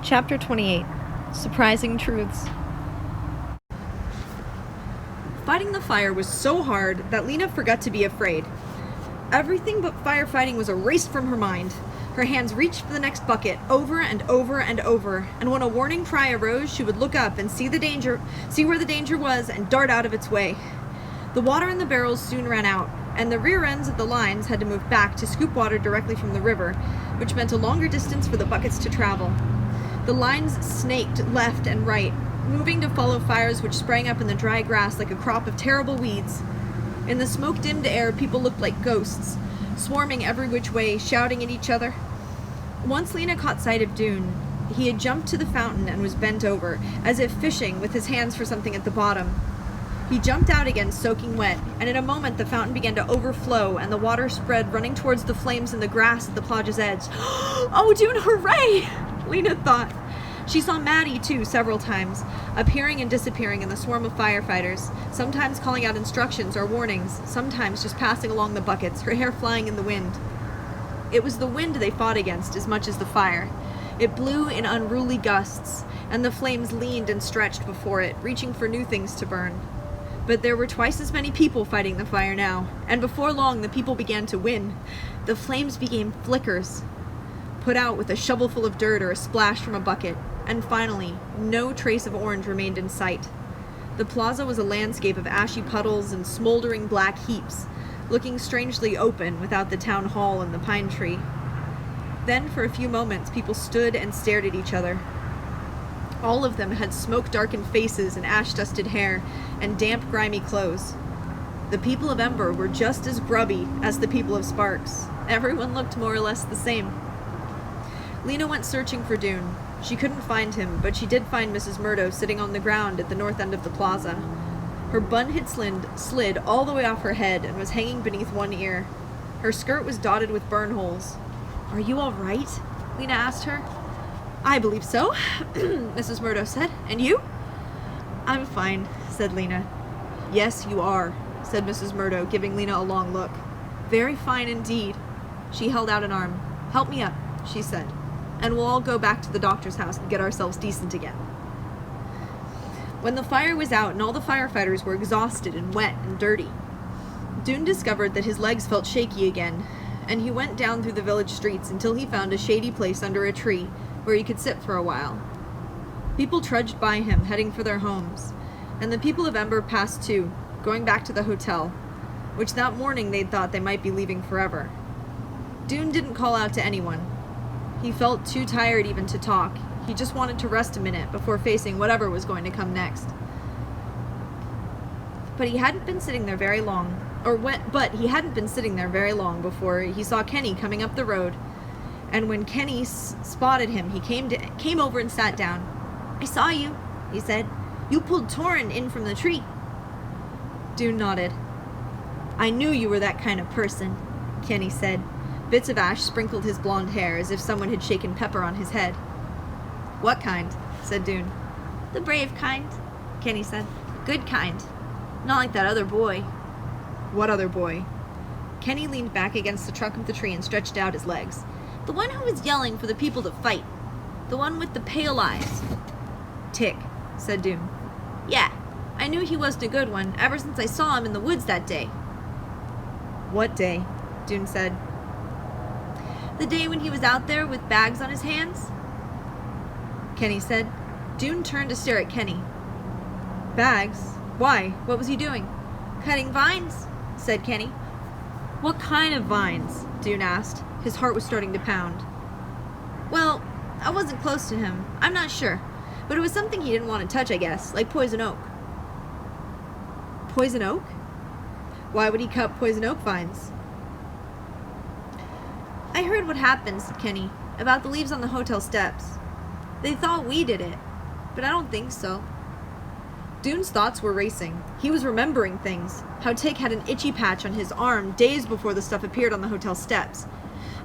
Chapter 28. Surprising Truths. Fighting the fire was so hard that Lena forgot to be afraid. Everything but firefighting was erased from her mind. Her hands reached for the next bucket over and over and over, and when a warning cry arose, she would look up and see where the danger was and dart out of its way. The water in the barrels soon ran out, and the rear ends of the lines had to move back to scoop water directly from the river, which meant a longer distance for the buckets to travel. The lines snaked left and right, moving to follow fires which sprang up in the dry grass like a crop of terrible weeds. In the smoke-dimmed air, people looked like ghosts, swarming every which way, shouting at each other. Once Lena caught sight of Dune. He had jumped to the fountain and was bent over, as if fishing, with his hands for something at the bottom. He jumped out again, soaking wet, and in a moment the fountain began to overflow, and the water spread, running towards the flames in the grass at the plaza's edge. "Oh, Dune, hooray!" Lena thought. She saw Maddie, too, several times, appearing and disappearing in the swarm of firefighters, sometimes calling out instructions or warnings, sometimes just passing along the buckets, her hair flying in the wind. It was the wind they fought against as much as the fire. It blew in unruly gusts, and the flames leaned and stretched before it, reaching for new things to burn. But there were twice as many people fighting the fire now, and before long the people began to win. The flames became flickers, put out with a shovelful of dirt or a splash from a bucket, and finally, no trace of orange remained in sight. The plaza was a landscape of ashy puddles and smoldering black heaps, looking strangely open without the town hall and the pine tree. Then, for a few moments, people stood and stared at each other. All of them had smoke-darkened faces and ash-dusted hair and damp, grimy clothes. The people of Ember were just as grubby as the people of Sparks. Everyone looked more or less the same. Lena went searching for Dune. She couldn't find him, but she did find Mrs. Murdo sitting on the ground at the north end of the plaza. Her bun had slid all the way off her head and was hanging beneath one ear. Her skirt was dotted with burn holes. "Are you all right?" Lena asked her. "I believe so," Mrs. Murdo said. "And you?" "I'm fine," said Lena. "Yes, you are," said Mrs. Murdo, giving Lena a long look. "Very fine indeed." She held out an arm. "Help me up," she said, "and we'll all go back to the doctor's house and get ourselves decent again." When the fire was out and all the firefighters were exhausted and wet and dirty, Dune discovered that his legs felt shaky again, and he went down through the village streets until he found a shady place under a tree where he could sit for a while. People trudged by him, heading for their homes, and the people of Ember passed too, going back to the hotel, which that morning they'd thought they might be leaving forever. Dune didn't call out to anyone. He felt too tired even to talk. He just wanted to rest a minute before facing whatever was going to come next. But he hadn't been sitting there very long, before he saw Kenny coming up the road, and when Kenny spotted him, he came over and sat down. "I saw you," he said. "You pulled Torin in from the tree." Dune nodded. "I knew you were that kind of person," Kenny said. Bits of ash sprinkled his blonde hair as if someone had shaken pepper on his head. "What kind?" said Dune. "The brave kind," Kenny said. "Good kind. Not like that other boy." "What other boy?" Kenny leaned back against the trunk of the tree and stretched out his legs. "The one who was yelling for the people to fight. The one with the pale eyes." "Tick," said Dune. "Yeah, I knew he wasn't a good one ever since I saw him in the woods that day." "What day?" Dune said. "The day when he was out there with bags on his hands," Kenny said. Dune turned to stare at Kenny. "Bags? Why? What was he doing?" "Cutting vines," said Kenny. "What kind of vines?" Dune asked. His heart was starting to pound. "Well, I wasn't close to him. I'm not sure. But it was something he didn't want to touch, I guess, like poison oak." "Poison oak? Why would he cut poison oak vines?" "I heard what happened," said Kenny, "about the leaves on the hotel steps. They thought we did it, but I don't think so." Dune's thoughts were racing. He was remembering things. How Tick had an itchy patch on his arm days before the stuff appeared on the hotel steps.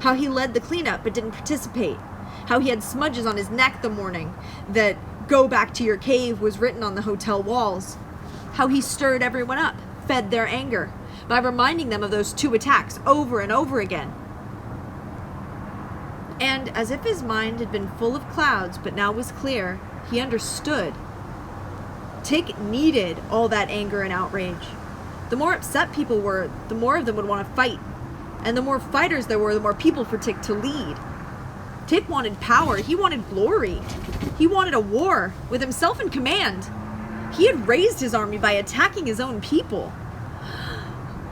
How he led the cleanup but didn't participate. How he had smudges on his neck the morning that "Go back to your cave" was written on the hotel walls. How he stirred everyone up, fed their anger, by reminding them of those 2 attacks over and over again. And as if his mind had been full of clouds but now was clear, he understood. Tick needed all that anger and outrage. The more upset people were, the more of them would want to fight. And the more fighters there were, the more people for Tick to lead. Tick wanted power. He wanted glory. He wanted a war with himself in command. He had raised his army by attacking his own people.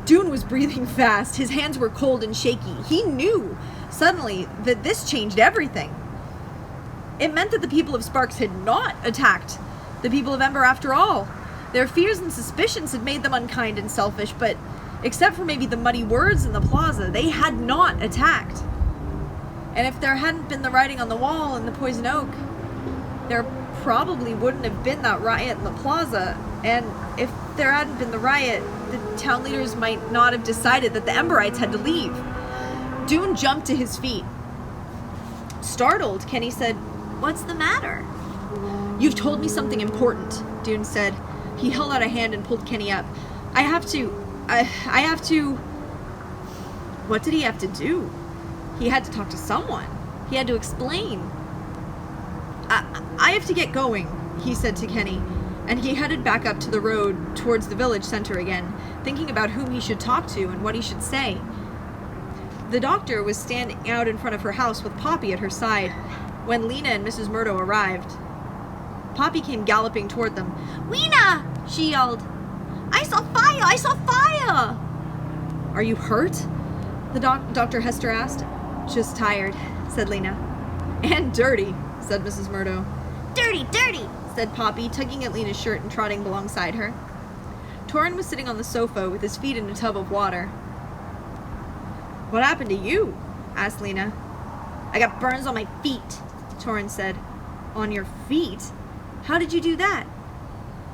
Dune was breathing fast. His hands were cold and shaky. He knew suddenly that this changed everything. It meant that the people of Sparks had not attacked the people of Ember after all. Their fears and suspicions had made them unkind and selfish, but except for maybe the muddy words in the plaza, they had not attacked. And if there hadn't been the writing on the wall in the Poison Oak, there probably wouldn't have been that riot in the plaza. And if there hadn't been the riot, the town leaders might not have decided that the Emberites had to leave. Dune jumped to his feet. Startled, Kenny said, "What's the matter?" "You've told me something important," Dune said. He held out a hand and pulled Kenny up. I have to... What did he have to do? He had to talk to someone. He had to explain. I have to get going, he said to Kenny, and he headed back up to the road towards the village center again, thinking about whom he should talk to and what he should say. The doctor was standing out in front of her house with Poppy at her side when Lena and Mrs. Murdo arrived. Poppy came galloping toward them. "Weena!" she yelled. "I saw fire! I saw fire!" "Are you hurt?" the Dr. Hester asked. "Just tired," said Lena. "And dirty," said Mrs. Murdo. "Dirty, dirty," said Poppy, tugging at Lena's shirt and trotting alongside her. Torin was sitting on the sofa with his feet in a tub of water. "What happened to you?" asked Lena. "I got burns on my feet," Torin said. "On your feet? How did you do that?"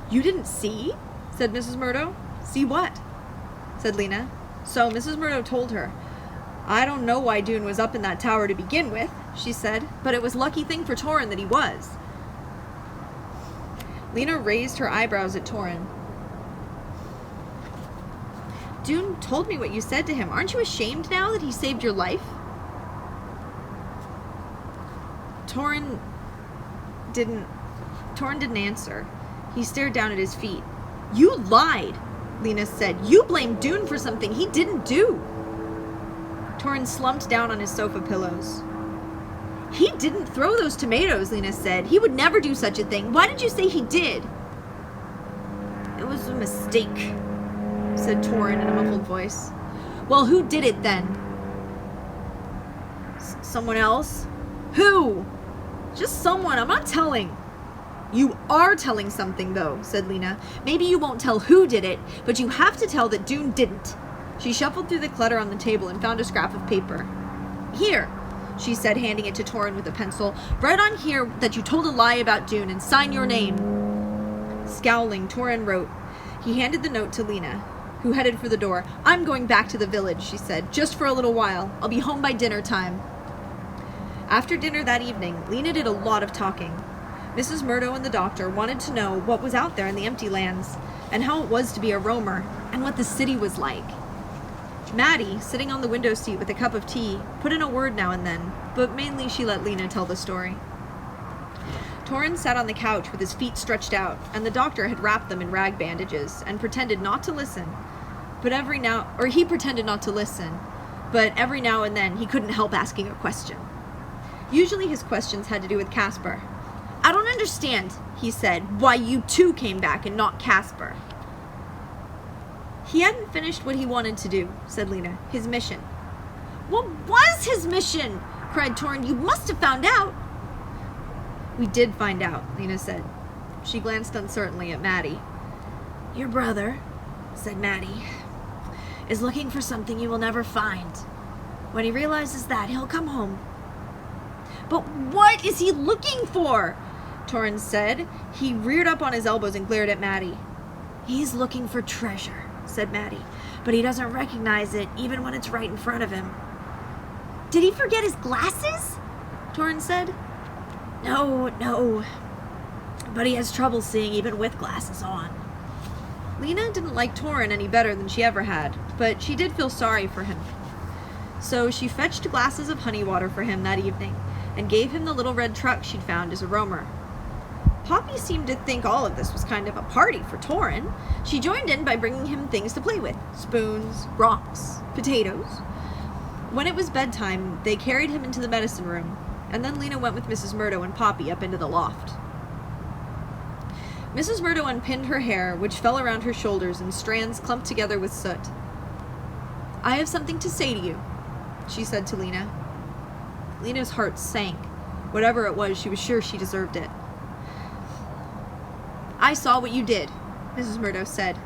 "You didn't see?" said Mrs. Murdo. "See what?" said Lena. So Mrs. Murdo told her. "I don't know why Dune was up in that tower to begin with," she said, "but it was a lucky thing for Torin that he was." Lena raised her eyebrows at Torin. "Dune told me what you said to him. Aren't you ashamed now that he saved your life?" Torin didn't answer. He stared down at his feet. "You lied," Lena said. "You blamed Dune for something he didn't do." Torin slumped down on his sofa pillows. "He didn't throw those tomatoes," Lena said. "He would never do such a thing. Why did you say he did?" "It was a mistake," said Torin in a muffled voice. "Well, who did it then?" "Someone else." "Who?" "Just someone. I'm not telling." "You are telling something, though," said Lena. "Maybe you won't tell who did it, but you have to tell that Dune didn't." She shuffled through the clutter on the table and found a scrap of paper. "Here," she said, handing it to Torin with a pencil. "Write on here that you told a lie about Dune and sign your name." Scowling, Torin wrote. He handed the note to Lena, who headed for the door. "I'm going back to the village," she said, "just for a little while. I'll be home by dinner time." After dinner that evening, Lena did a lot of talking. Mrs. Murdo and the doctor wanted to know what was out there in the empty lands, and how it was to be a roamer, and what the city was like. Maddie, sitting on the window seat with a cup of tea, put in a word now and then, but mainly she let Lena tell the story. Torin sat on the couch with his feet stretched out, and the doctor had wrapped them in rag bandages, and pretended not to listen. He pretended not to listen, but every now and then he couldn't help asking a question. Usually his questions had to do with Casper. "I don't understand," he said, "why you two came back and not Casper." "He hadn't finished what he wanted to do," said Lena. "His mission." "What was his mission?" cried Torin. "You must have found out." "We did find out," Lena said. She glanced uncertainly at Maddie. "Your brother," said Maddie, "is looking for something you will never find. When he realizes that, he'll come home." "But what is he looking for?" Torin said. He reared up on his elbows and glared at Maddie. "He's looking for treasure," said Maddie, "but he doesn't recognize it even when it's right in front of him." "Did he forget his glasses?" Torin said. No, but he has trouble seeing even with glasses on." Lena didn't like Torin any better than she ever had, but she did feel sorry for him. So she fetched glasses of honey water for him that evening and gave him the little red truck she'd found as a roamer. Poppy seemed to think all of this was kind of a party for Torin. She joined in by bringing him things to play with: spoons, rocks, potatoes. When it was bedtime, they carried him into the medicine room, and then Lena went with Mrs. Murdo and Poppy up into the loft. Mrs. Murdo unpinned her hair, which fell around her shoulders in strands clumped together with soot. "I have something to say to you," she said to Lena. Lena's heart sank. Whatever it was, she was sure she deserved it. "I saw what you did," Mrs. Murdo said.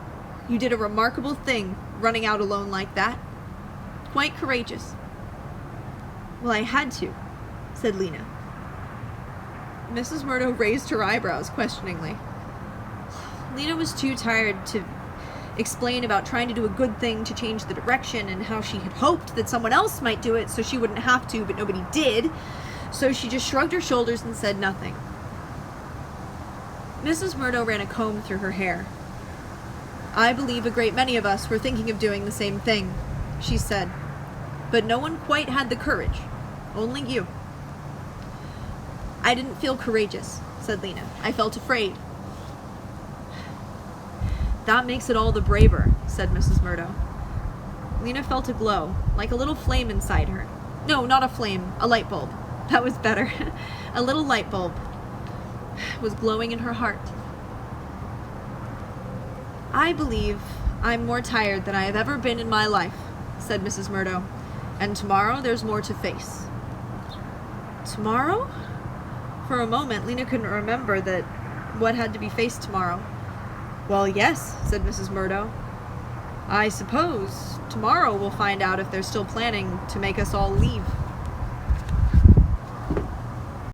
"You did a remarkable thing, running out alone like that. Quite courageous." "Well, I had to," said Lena. Mrs. Murdo raised her eyebrows questioningly. Lena was too tired to explain about trying to do a good thing to change the direction and how she had hoped that someone else might do it so she wouldn't have to, but nobody did. So she just shrugged her shoulders and said nothing. Mrs. Murdo ran a comb through her hair. "I believe a great many of us were thinking of doing the same thing," she said. "But no one quite had the courage. Only you." "I didn't feel courageous," said Lena. "I felt afraid." "That makes it all the braver," said Mrs. Murdo. Lena felt a glow, like a little flame inside her. No, not a flame, a light bulb. That was better. A little light bulb was glowing in her heart. "I believe I'm more tired than I have ever been in my life," said Mrs. Murdo. "And tomorrow there's more to face." Tomorrow? For a moment, Lena couldn't remember what had to be faced tomorrow. "Well, yes," said Mrs. Murdo. "I suppose tomorrow we'll find out if they're still planning to make us all leave."